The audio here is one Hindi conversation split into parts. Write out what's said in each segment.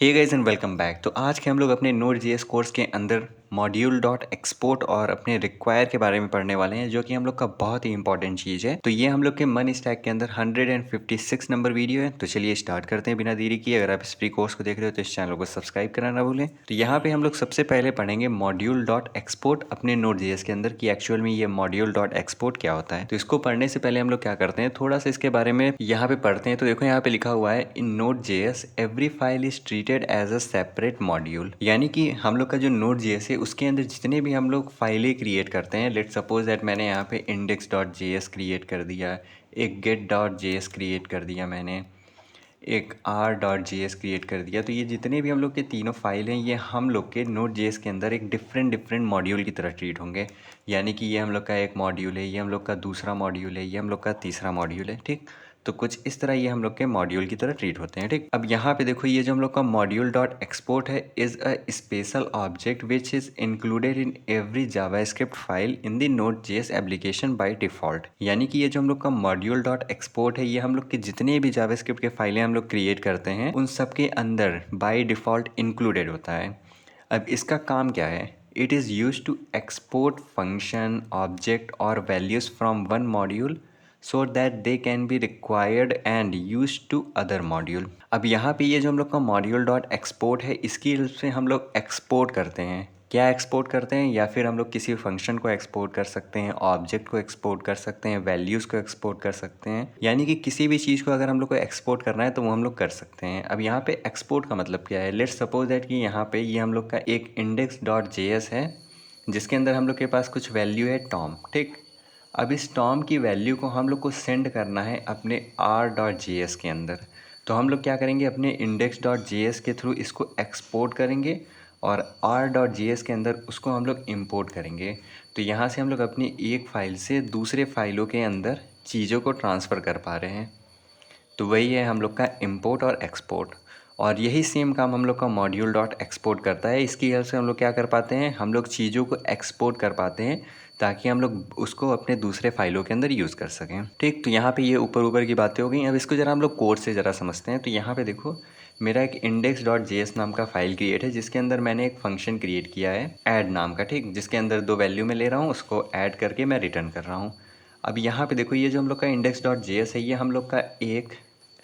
Hey guys and welcome back. तो आज के हम लोग अपने नोड जेएस कोर्स के अंदर मॉड्यूल डॉट एक्सपोर्ट और अपने रिक्वायर के बारे में पढ़ने वाले हैं, जो कि हम लोग का बहुत ही इंपॉर्टेंट चीज़ है। तो ये हम लोग के मन स्टैक के अंदर 156 नंबर वीडियो है। तो चलिए स्टार्ट करते हैं बिना देरी किए। अगर आप इस फ्री कोर्स को देख रहे हो तो इस चैनल को सब्सक्राइब करना ना भूलें। तो यहाँ पे हम लोग सबसे पहले पढ़ेंगे मॉड्यूल डॉट एक्सपोर्ट अपने नोड जेएस के अंदर कि एक्चुअल में ये मॉड्यूल डॉट एक्सपोर्ट क्या होता है। तो इसको पढ़ने से पहले हम लोग क्या करते हैं, थोड़ा सा इसके बारे में यहाँ पे पढ़ते हैं। तो देखो यहाँ पे लिखा हुआ है, in node JS every file is treated as a separate module. यानी कि हम लोग का जो नोड जेएस है उसके अंदर जितने भी हम लोग फाइलें क्रिएट करते हैं, लेट सपोज दैट मैंने यहाँ पे इंडेक्स डॉट जेएस क्रिएट कर दिया, एक गेट डॉट जेएस क्रिएट कर दिया मैंने, एक R dot G S create कर दिया। तो ये जितने भी हम लोग के तीनों फाइल हैं, ये हम लोग के नोड जे एस के अंदर एक डिफरेंट मॉड्यूल की तरह ट्रीट होंगे। यानी कि ये हम लोग का एक मॉड्यूल है, ये हम लोग का दूसरा मॉड्यूल है, ये हम लोग का तीसरा मॉड्यूल है। ठीक, तो कुछ इस तरह ये हम लोग के मॉड्यूल की तरह ट्रीट होते हैं। ठीक, अब यहाँ पे देखो, ये जो हम लोग का मॉड्यूल डॉट एक्सपोर्ट है is a special object which is included in every JavaScript file in the node JS application by default. यानी कि ये जो हम लोग का मॉड्यूल डॉट एक्सपोर्ट है, ये हम लोग के जितने भी जावास्क्रिप्ट के फाइलें हम लोग क्रिएट करते हैं उन सब के अंदर बाय डिफ़ॉल्ट इंक्लूडेड होता है। अब इसका काम क्या है? It is use to export function, object और values from one module so that they can be required and use to other module. अब यहाँ पे ये जो हम लोग का मॉड्यूल डॉट एक्सपोर्ट है, इसकी हेल्प से हम लोग एक्सपोर्ट करते हैं। क्या एक्सपोर्ट करते हैं? या फिर हम लोग किसी फंक्शन को एक्सपोर्ट कर सकते हैं, ऑब्जेक्ट को एक्सपोर्ट कर सकते हैं, वैल्यूज़ को एक्सपोर्ट कर सकते हैं। यानी कि किसी भी चीज़ को अगर हम लोग को एक्सपोर्ट करना है तो वो हम लोग कर सकते हैं। अब यहाँ पे एक्सपोर्ट का मतलब क्या है? लेट्स सपोज दैट कि यहाँ पे ये हम लोग का एक इंडेक्स डॉट जेएस है, जिसके अंदर हम लोग के पास कुछ वैल्यू है टॉम। ठीक, अब इस टॉम की वैल्यू को हम लोग को सेंड करना है अपने आर डॉट जी एस के अंदर। तो हम लोग क्या करेंगे, अपने इंडेक्स डॉट जी एस के थ्रू इसको एक्सपोर्ट करेंगे और आर डॉट जी एस के अंदर उसको हम लोग इंपोर्ट करेंगे। तो यहाँ से हम लोग अपनी एक फ़ाइल से दूसरे फाइलों के अंदर चीज़ों को ट्रांसफ़र कर पा रहे हैं। तो वही है हम लोग का इंपोर्ट और एक्सपोर्ट। और यही सेम काम हम लोग का मॉड्यूल डॉट एक्सपोर्ट करता है। इसकी हेल्प से हम लोग क्या कर पाते हैं, हम लोग चीज़ों को एक्सपोर्ट कर पाते हैं ताकि हम लोग उसको अपने दूसरे फाइलों के अंदर यूज़ कर सकें। ठीक, तो यहाँ पे ये ऊपर ऊपर की बातें हो गई। अब इसको ज़रा हम लोग कोड से ज़रा समझते हैं। तो यहाँ पे देखो, मेरा एक इंडेक्स डॉट जे एस नाम का फ़ाइल क्रिएट है, जिसके अंदर मैंने एक फ़ंक्शन क्रिएट किया है ऐड नाम का। ठीक, जिसके अंदर दो वैल्यू मैं ले रहा हूँ, उसको ऐड करके मैं रिटर्न कर रहा हूँ। अब यहाँ पे देखो, ये जो हम लोग का इंडेक्स डॉट जे एस है, ये हम लोग का एक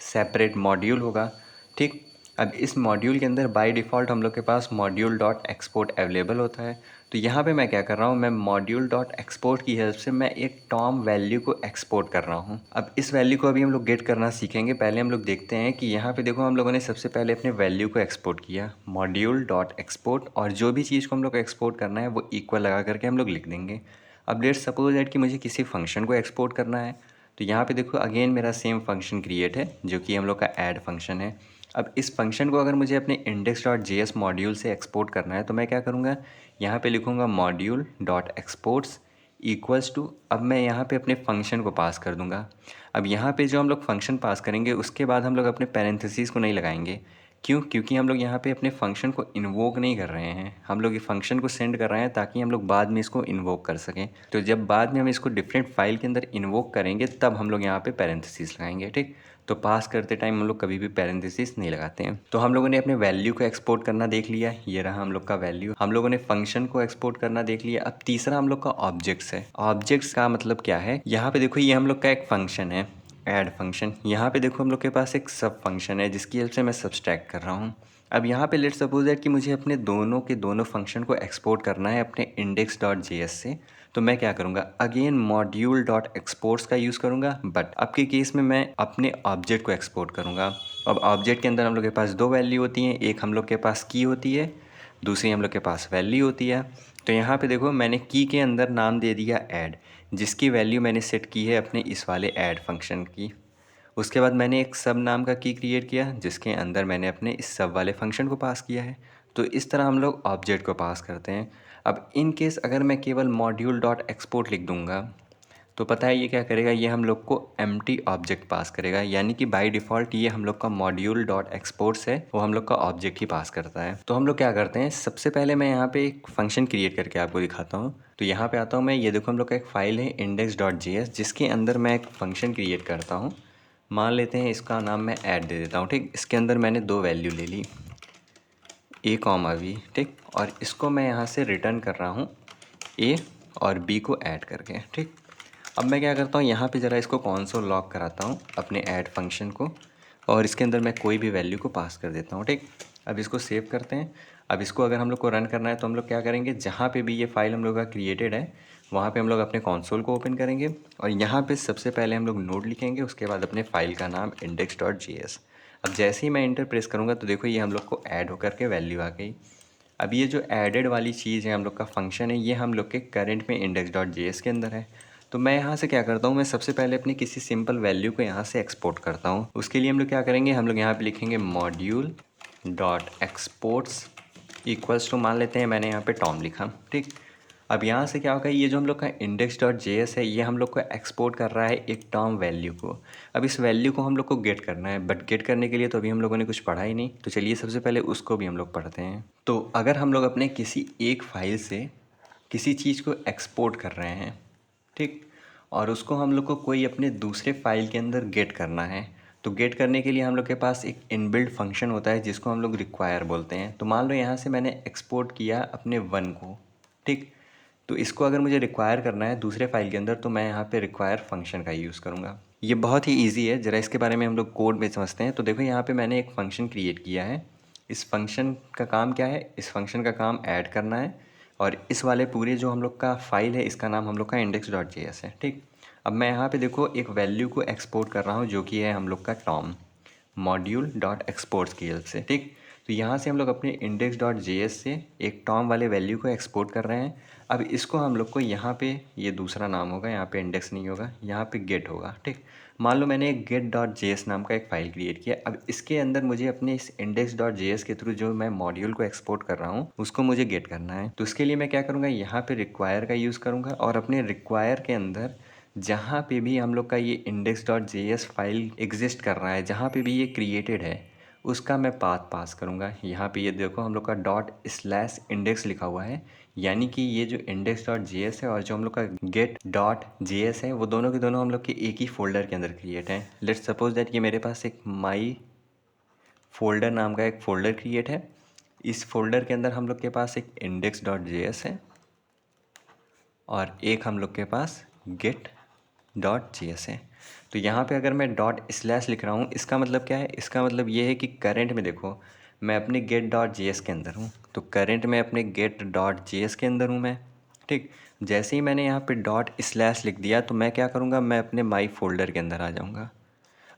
सेपरेट मॉड्यूल होगा। ठीक, अब इस मॉड्यूल के अंदर बाय डिफ़ॉल्ट हम लोग के पास मॉड्यूल डॉट एक्सपोर्ट अवेलेबल होता है। तो यहाँ पे मैं क्या कर रहा हूँ, मैं मॉड्यूल डॉट एक्सपोर्ट की हेल्प से मैं एक टॉम वैल्यू को एक्सपोर्ट कर रहा हूँ। अब इस वैल्यू को अभी हम लोग गेट करना सीखेंगे। पहले हम लोग देखते हैं कि यहाँ पे देखो, हम लोगों ने सबसे पहले अपने वैल्यू को एक्सपोर्ट किया, मॉड्यूल डॉट एक्सपोर्ट, और जो भी चीज़ को हम लोग को एक्सपोर्ट करना है वो इक्वल लगा करके हम लोग लिख देंगे। अब लेट्स सपोज दैट कि मुझे किसी फंक्शन को एक्सपोर्ट करना है। तो यहाँ पे देखो, अगेन मेरा सेम फंक्शन क्रिएट है, जो कि हम लोग का ऐड फंक्शन है। अब इस फंक्शन को अगर मुझे अपने index dot J S module से एक्सपोर्ट करना है, तो मैं क्या करूँगा, यहाँ पे लिखूँगा module dot exports equals to, अब मैं यहाँ पे अपने फंक्शन को पास कर दूँगा। अब यहाँ पे जो हम लोग फंक्शन पास करेंगे, उसके बाद हम लोग अपने पैरेंथेसिस को नहीं लगाएंगे। क्यों? क्योंकि हम लोग यहाँ पे अपने फंक्शन को इन्वोक नहीं कर रहे हैं, हम लोग ये फंक्शन को सेंड कर रहे हैं ताकि हम लोग बाद में इसको इन्वोक कर सकें। तो जब बाद में हम इसको डिफरेंट फाइल के अंदर इन्वोक करेंगे, तब हम लोग यहाँ पे पैरेंथेसिस लगाएंगे। ठीक, तो पास करते टाइम हम लोग कभी भी पैरेंथेसिस नहीं लगाते हैं। तो हम लोगों ने अपने वैल्यू को एक्सपोर्ट करना देख लिया, ये रहा हम लोग का वैल्यू। हम लोगों ने फंक्शन को एक्सपोर्ट करना देख लिया। अब तीसरा हम लोग का ऑब्जेक्ट्स है। ऑब्जेक्ट्स का मतलब क्या है, यहाँ पे देखो, ये हम लोग का एक फंक्शन है ऐड फंक्शन। यहाँ पे देखो, हम लोग के पास एक सब फंक्शन है जिसकी हेल्प से मैं सब्सट्रैक्ट कर रहा हूँ। अब यहाँ पे लेट्स सपोज दैट कि मुझे अपने दोनों के दोनों फंक्शन को एक्सपोर्ट करना है अपने इंडेक्स डॉट जे एस से। तो मैं क्या करूँगा, अगेन मॉड्यूल डॉट एक्सपोर्ट्स का यूज़ करूँगा, बट अब के केस में मैं अपने ऑब्जेक्ट को एक्सपोर्ट करूँगा। अब ऑब्जेक्ट के अंदर हम लोग के पास दो वैल्यू होती हैं, एक हम लोग के पास की होती है, दूसरी हम लोग के पास वैल्यू होती है। तो यहाँ पे देखो, मैंने की के अंदर नाम दे दिया ऐड, जिसकी वैल्यू मैंने सेट की है अपने इस वाले ऐड फंक्शन की। उसके बाद मैंने एक सब नाम का की क्रिएट किया, जिसके अंदर मैंने अपने इस सब वाले फंक्शन को पास किया है। तो इस तरह हम लोग ऑब्जेक्ट को पास करते हैं। अब इन केस अगर मैं केवल मॉड्यूल डॉट एक्सपोर्ट लिख दूंगा, तो पता है ये क्या करेगा, ये हम लोग को एम्प्टी ऑब्जेक्ट पास करेगा। यानी कि बाय डिफ़ॉल्ट ये हम लोग का मॉड्यूल डॉट एक्सपोर्ट्स है, वो हम लोग का ऑब्जेक्ट ही पास करता है। तो हम लोग क्या करते हैं, सबसे पहले मैं यहाँ पे एक फंक्शन क्रिएट करके आपको दिखाता हूँ। तो यहाँ पे आता हूँ मैं, ये देखो हम लोग का एक फ़ाइल है इंडेक्स डॉट जे एस, जिसके अंदर मैं एक फ़ंक्शन क्रिएट करता हूँ। मान लेते हैं इसका नाम मैं ऐड दे देता हूँ। ठीक, इसके अंदर मैंने दो वैल्यू ले ली, ए कॉमा वी, ठीक। और इसको मैं यहाँ से रिटर्न कर रहा हूँ ए और बी को ऐड करके, ठीक। अब मैं क्या करता हूँ, यहाँ पे ज़रा इसको कॉन्सोल लॉग कराता हूँ अपने ऐड फंक्शन को, और इसके अंदर मैं कोई भी वैल्यू को पास कर देता हूँ, ठीक। अब इसको सेव करते हैं। अब इसको अगर हम लोग को रन करना है तो हम लोग क्या करेंगे, जहाँ पे भी ये फाइल हम लोग का क्रिएटेड है वहाँ पे हम लोग अपने कंसोल को ओपन करेंगे और यहाँ पे सबसे पहले हम लोग नोड लिखेंगे, उसके बाद अपने फाइल का नाम index.js। अब जैसे ही मैं इंटर प्रेस करूँगा तो देखो ये हम लोग को ऐड होकर के वैल्यू आ गई। अब ये जो एडेड वाली चीज़ है, हम लोग का फंक्शन है, ये हम लोग के करंट में index.js के अंदर है। तो मैं यहाँ से क्या करता हूँ, मैं सबसे पहले अपनी किसी सिंपल वैल्यू को यहाँ से एक्सपोर्ट करता हूँ। उसके लिए हम लोग क्या करेंगे, हम लोग यहाँ पे लिखेंगे module dot exports equals to, मान लेते हैं मैंने यहाँ पे टॉम लिखा, ठीक। अब यहाँ से क्या होगा, ये जो हम लोग का index.js है ये हम लोग को एक्सपोर्ट कर रहा है एक टर्म वैल्यू को। अब इस वैल्यू को हम लोग को गेट करना है, बट गेट करने के लिए तो अभी हम लोगों ने कुछ पढ़ा ही नहीं, तो चलिए सबसे पहले उसको भी हम लोग पढ़ते हैं। तो अगर हम लोग अपने किसी एक फाइल से किसी चीज़ को एक्सपोर्ट कर रहे हैं, ठीक, और उसको हम लोग को कोई अपने दूसरे फाइल के अंदर गेट करना है, तो गेट करने के लिए हम लोग के पास एक इनबिल्ट फंक्शन होता है जिसको हम लोग रिक्वायर बोलते हैं। तो मान लो यहाँ से मैंने एक्सपोर्ट किया अपने वन को, ठीक। तो इसको अगर मुझे रिक्वायर करना है दूसरे फाइल के अंदर तो मैं यहाँ पे रिक्वायर फंक्शन का यूज़ करूँगा। ये बहुत ही ईजी है, ज़रा इसके बारे में हम लोग कोड में समझते हैं। तो देखो यहाँ पे मैंने एक फ़ंक्शन क्रिएट किया है। इस फंक्शन का काम क्या है, इस फंक्शन का काम ऐड करना है, और इस वाले पूरे जो हम लोग का फाइल है इसका नाम हम लोग का index.js है, ठीक। अब मैं यहाँ पे देखो एक वैल्यू को एक्सपोर्ट कर रहा हूँ जो कि है हम लोग का टॉम, मॉड्यूल डॉट एक्सपोर्ट्स की हेल्प से, ठीक। तो यहाँ से हम लोग अपने index.js से एक टॉम वाले वैल्यू को एक्सपोर्ट कर रहे हैं। अब इसको हम लोग को यहाँ पे, ये दूसरा नाम होगा, यहाँ पे इंडेक्स नहीं होगा, यहाँ पे गेट होगा, ठीक। मान लो मैंने एक get.js नाम का एक फ़ाइल क्रिएट किया। अब इसके अंदर मुझे अपने इस index.js के थ्रू जो मैं मॉड्यूल को एक्सपोर्ट कर रहा हूँ उसको मुझे गेट करना है। तो उसके लिए मैं क्या करूँगा, यहाँ पे रिक्वायर का यूज़ करूँगा, और अपने रिक्वायर के अंदर जहाँ पे भी हम लोग का ये index.js फाइल एग्जिस्ट कर रहा है, जहाँ पे भी ये क्रिएटेड है उसका मैं पाथ पास करूँगा। यहाँ पे ये देखो हम लोग का डॉट स्लैश इंडेक्स लिखा हुआ है, यानी कि ये जो index.js है और जो हम लोग का get.js है वो दोनों के दोनों हम लोग के एक ही फोल्डर के अंदर क्रिएट हैं। लेट्स सपोज दैट ये मेरे पास एक माई फोल्डर नाम का एक फ़ोल्डर क्रिएट है। इस फोल्डर के अंदर हम लोग के पास एक index.js है और एक हम लोग के पास get.js है। तो यहाँ पे अगर मैं डॉट स्लैश लिख रहा हूँ इसका मतलब क्या है, इसका मतलब ये है कि करंट में देखो मैं अपने get.js के अंदर हूँ, तो करंट में अपने get.js के अंदर हूँ मैं, ठीक। जैसे ही मैंने यहाँ पे डॉट स्लैश लिख दिया तो मैं क्या करूँगा, मैं अपने माई फोल्डर के अंदर आ जाऊँगा।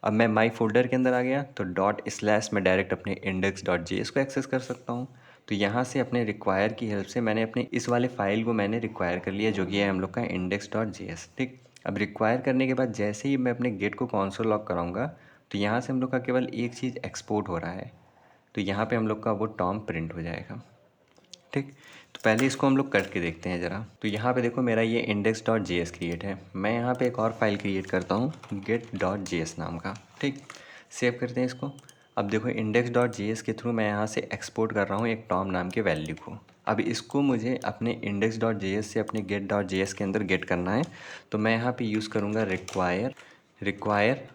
अब मैं माई फोल्डर के अंदर आ गया तो डॉट स्लैश में डायरेक्ट अपने index.js को एक्सेस कर सकता हूँ। तो यहाँ से अपने रिक्वायर की हेल्प से मैंने अपने इस वाले फाइल को मैंने रिक्वायर कर लिया जो कि है हम लोग का index.js, ठीक। अब रिक्वायर करने के बाद जैसे ही मैं अपने गेट को कॉन्सोल लॉग कराऊंगा तो यहाँ से हम लोग का केवल एक चीज़ एक्सपोर्ट हो रहा है, तो यहाँ पे हम लोग का वो टॉम प्रिंट हो जाएगा, ठीक। तो पहले इसको हम लोग करके देखते हैं ज़रा। तो यहाँ पे देखो मेरा ये index.js क्रिएट है। मैं यहाँ पे एक और फाइल क्रिएट करता हूँ get.js नाम का, ठीक। सेव करते हैं इसको। अब देखो index.js के थ्रू मैं यहाँ से एक्सपोर्ट कर रहा हूँ एक टॉम नाम के वैल्यू को। अब इसको मुझे अपने index.js से अपने get.js के अंदर गेट करना है, तो मैं यहाँ पे यूज़ करूँगा रिक्वायर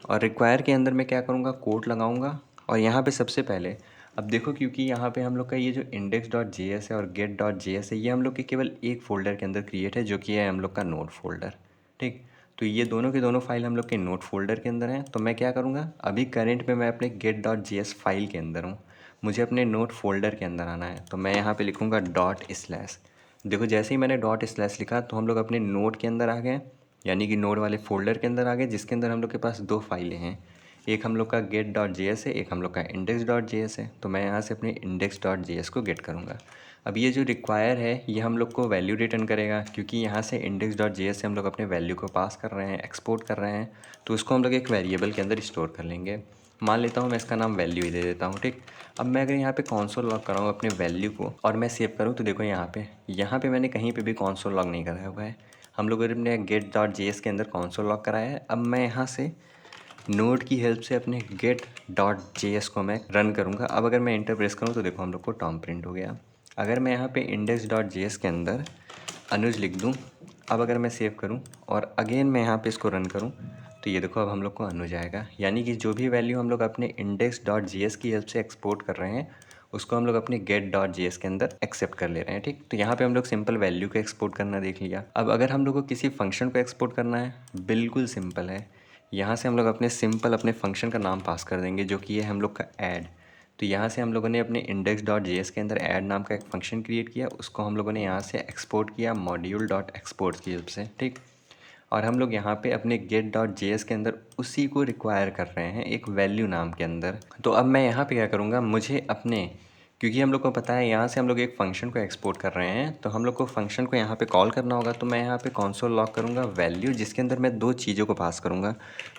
और रिक्वायर के अंदर मैं क्या करूँगा, कोट लगाऊँगा। और यहाँ पे सबसे पहले अब देखो क्योंकि यहाँ पे हम लोग का ये जो index.js है और get.js है ये हम लोग के केवल एक फ़ोल्डर के अंदर क्रिएट है जो कि है हम लोग का नोड फोल्डर, ठीक। तो ये दोनों के दोनों फाइल हम लोग के नोड फोल्डर के अंदर हैं। तो मैं क्या करूँगा, अभी करंट में मैं अपने get.js फाइल के अंदर हूँ, मुझे अपने नोड फोल्डर के अंदर आना है। तो मैं यहाँ पे लिखूँगा डॉट स्लैश। देखो जैसे ही मैंने डॉट स्लैश लिखा तो हम लोग अपने नोड के अंदर आ गए, यानी कि नोड वाले फोल्डर के अंदर आ गए जिसके अंदर हम लोग के पास दो फाइलें हैं, एक हम लोग का get.js है, एक हम लोग का index.js है। तो मैं यहाँ से अपने index.js को गेट करूँगा। अब ये जो रिक्वायर है ये हम लोग को वैल्यू रिटर्न करेगा क्योंकि यहाँ से index.js से हम लोग अपने वैल्यू को पास कर रहे हैं, एक्सपोर्ट कर रहे हैं, तो उसको हम लोग एक वेरिएबल के अंदर स्टोर कर लेंगे। मान लेता हूँ मैं इसका नाम वैल्यू ही दे देता हूँ, ठीक। अब मैं अगर यहाँ पे कॉन्सोल लॉग कराऊँ अपने वैल्यू को और मैं सेव करूँ तो देखो यहाँ पे मैंने कहीं पे भी कॉन्सोल लॉग नहीं कराया हुआ है। हम लोग ने get.js के अंदर कॉन्सोल लॉग कराया है। अब मैं यहाँ से नोड की हेल्प से अपने get.js को मैं रन करूँगा। अब अगर मैं इंटर प्रेस करूँ तो देखो हम लोग को टॉम प्रिंट हो गया। अगर मैं यहाँ पे index.js के अंदर अनुज लिख दूँ, अब अगर मैं सेव करूँ और अगेन मैं यहाँ पे इसको रन करूँ तो ये देखो अब हम लोग को अनुज आएगा, यानी कि जो भी वैल्यू हम लोग अपने index.js की हेल्प से एक्सपोर्ट कर रहे हैं उसको हम लोग अपने get.js के अंदर एक्सेप्ट कर ले रहे हैं, ठीक। तो यहाँ पे हम लोग सिंपल वैल्यू को एक्सपोर्ट करना देख लिया। अब अगर हम लोग को किसी फंक्शन को एक्सपोर्ट करना है, बिल्कुल सिंपल है। यहाँ से हम लोग अपने फंक्शन का नाम पास कर देंगे, जो कि है हम लोग का ऐड। तो यहाँ से हम लोगों ने अपने index.js के अंदर ऐड नाम का एक फंक्शन क्रिएट किया, उसको हम लोगों ने यहाँ से एक्सपोर्ट किया module.export की हेल्प से, ठीक। और हम लोग यहाँ पे अपने get.js के अंदर उसी को रिक्वायर कर रहे हैं एक वैल्यू नाम के अंदर। तो अब मैं यहाँ पे क्या करूँगा, मुझे अपने, क्योंकि हम लोग को पता है यहाँ से हम लोग एक फ़ंक्शन को एक्सपोर्ट कर रहे हैं, तो हम लोग को फ़ंक्शन को यहाँ पे कॉल करना होगा। तो मैं यहाँ पे कंसोल लॉग करूँगा वैल्यू, जिसके अंदर मैं दो चीज़ों को पास करूँगा।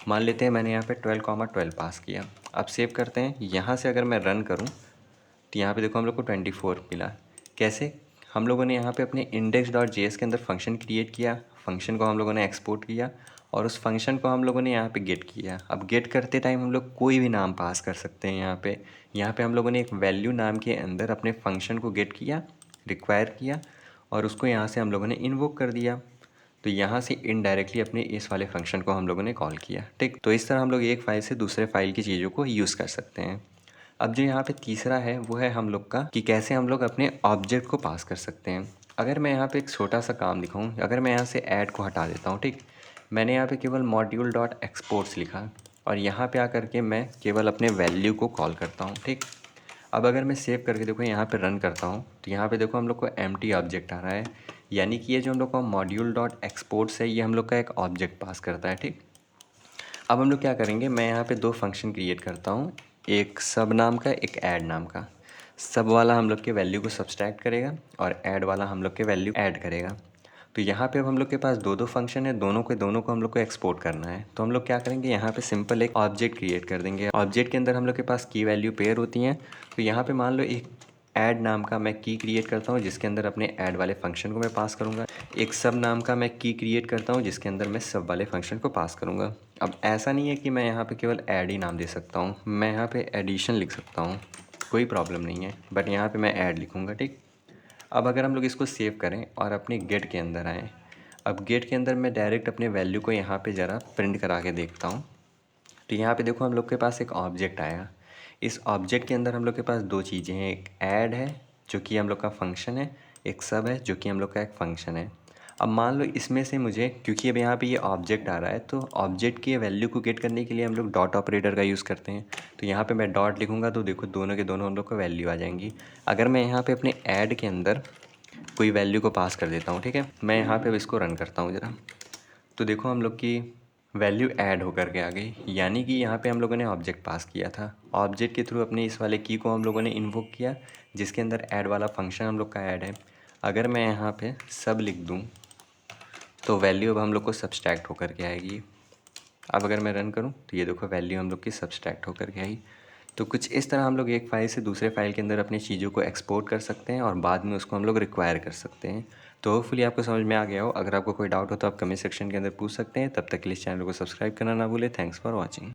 मान लेते हैं मैंने यहाँ पे 12,12 पास किया। अब सेव करते हैं। यहाँ से अगर मैं रन करूँ तो यहाँ पे देखो हम लोग को 24 मिला। कैसे? हम लोगों ने यहाँ पे अपने index.js के अंदर फंक्शन क्रिएट किया, फंक्शन को हम लोगों ने एक्सपोर्ट किया और उस फंक्शन को हम लोगों ने यहाँ पे गेट किया। अब गेट करते टाइम हम लोग कोई भी नाम पास कर सकते हैं। यहाँ पे हम लोगों ने एक वैल्यू नाम के अंदर अपने फंक्शन को गेट किया, रिक्वायर किया और उसको यहाँ से हम लोगों ने इन्वोक कर दिया। तो यहाँ से इनडायरेक्टली अपने इस वाले फंक्शन को हम लोगों ने कॉल किया, ठीक। तो इस तरह हम लोग एक फ़ाइल से दूसरे फाइल की चीज़ों को यूज़ कर सकते हैं। अब जो यहाँ पे तीसरा है वो है हम लोग का कि कैसे हम लोग अपने ऑब्जेक्ट को पास कर सकते हैं। अगर मैं यहाँ पे एक छोटा सा काम दिखाऊँ, अगर मैं यहाँ से ऐड को हटा देता हूँ, ठीक। मैंने यहाँ पे केवल module.exports लिखा और यहाँ पे आकर के मैं केवल अपने वैल्यू को कॉल करता हूँ, ठीक। अब अगर मैं सेव करके देखो यहाँ पे रन करता हूँ तो यहाँ पे देखो हम लोग को एम्प्टी ऑब्जेक्ट आ रहा है, यानी कि ये जो हम लोग का module.exports है ये हम लोग का एक ऑब्जेक्ट पास करता है, ठीक। अब हम लोग क्या करेंगे, मैं यहाँ पे दो फंक्शन क्रिएट करता हूँ, एक सब नाम का, एक ऐड नाम का। सब वाला हम लोग के वैल्यू को सब्सट्रैक्ट करेगा और ऐड वाला हम लोग के वैल्यू ऐड करेगा। तो यहाँ पे अब हम लोग के पास दो फंक्शन है, दोनों को हम लोग को एक्सपोर्ट करना है। तो हम लोग क्या करेंगे, यहाँ पे सिंपल एक ऑब्जेक्ट क्रिएट कर देंगे। ऑब्जेक्ट के अंदर हम लोग के पास की वैल्यू पेयर होती हैं। तो यहाँ पे मान लो एक ऐड नाम का मैं की क्रिएट करता हूँ, जिसके अंदर अपने ऐड वाले फंक्शन को मैं पास करूँगा। एक सब नाम का मैं की क्रिएट करता हूँ, जिसके अंदर मैं सब वाले फंक्शन को पास करूँगा। अब ऐसा नहीं है कि मैं यहाँ पे केवल ऐड ही नाम दे सकता हूँ, मैं यहाँ पे एडिशन लिख सकता हूँ, कोई प्रॉब्लम नहीं है, बट यहाँ पे मैं ऐड लिखूँगा, ठीक। अब अगर हम लोग इसको सेव करें और अपने गेट के अंदर आएँ, अब गेट के अंदर मैं डायरेक्ट अपने वैल्यू को यहाँ पे ज़रा प्रिंट करा के देखता हूँ। तो यहाँ पे देखो हम लोग के पास एक ऑब्जेक्ट आया। इस ऑब्जेक्ट के अंदर हम लोग के पास दो चीज़ें हैं, एक ऐड है जो कि हम लोग का फंक्शन है, एक सब है जो कि हम लोग का एक फंक्शन है। अब मान लो इसमें से मुझे, क्योंकि अब यहाँ पे ये ऑब्जेक्ट आ रहा है, तो ऑब्जेक्ट की वैल्यू को गेट करने के लिए हम लोग डॉट ऑपरेटर का यूज़ करते हैं। तो यहाँ पे मैं डॉट लिखूँगा तो देखो दोनों के दोनों हम लोग को वैल्यू आ जाएंगी। अगर मैं यहाँ पे अपने ऐड के अंदर कोई वैल्यू को पास कर देता हूँ, ठीक है। मैं यहाँ पे अब इसको रन करता हूँ ज़रा, तो देखो हम लोग की वैल्यू ऐड होकर के आ गई, यानी कि यहाँ पे हम लोगों ने ऑब्जेक्ट पास किया था। ऑब्जेक्ट के थ्रू अपने इस वाले की को हम लोगों ने इन्वोक किया, जिसके अंदर ऐड वाला फंक्शन हम लोग का ऐड है। अगर मैं यहाँ पे सब लिख दूँ तो वैल्यू अब हम लोग को सब्सट्रैक्ट होकर के आएगी। अब अगर मैं रन करूँ तो ये देखो वैल्यू हम लोग की सब्सट्रैक्ट होकर के आई। तो कुछ इस तरह हम लोग एक फ़ाइल से दूसरे फाइल के अंदर अपनी चीज़ों को एक्सपोर्ट कर सकते हैं और बाद में उसको हम लोग रिक्वायर कर सकते हैं। तो होपफुली आपको समझ में आ गया हो। अगर आपको कोई डाउट हो तो आप कमेंट सेक्शन के अंदर पूछ सकते हैं। तब तक के लिए इस चैनल को सब्सक्राइब करना ना भूलें। Thanks for watching.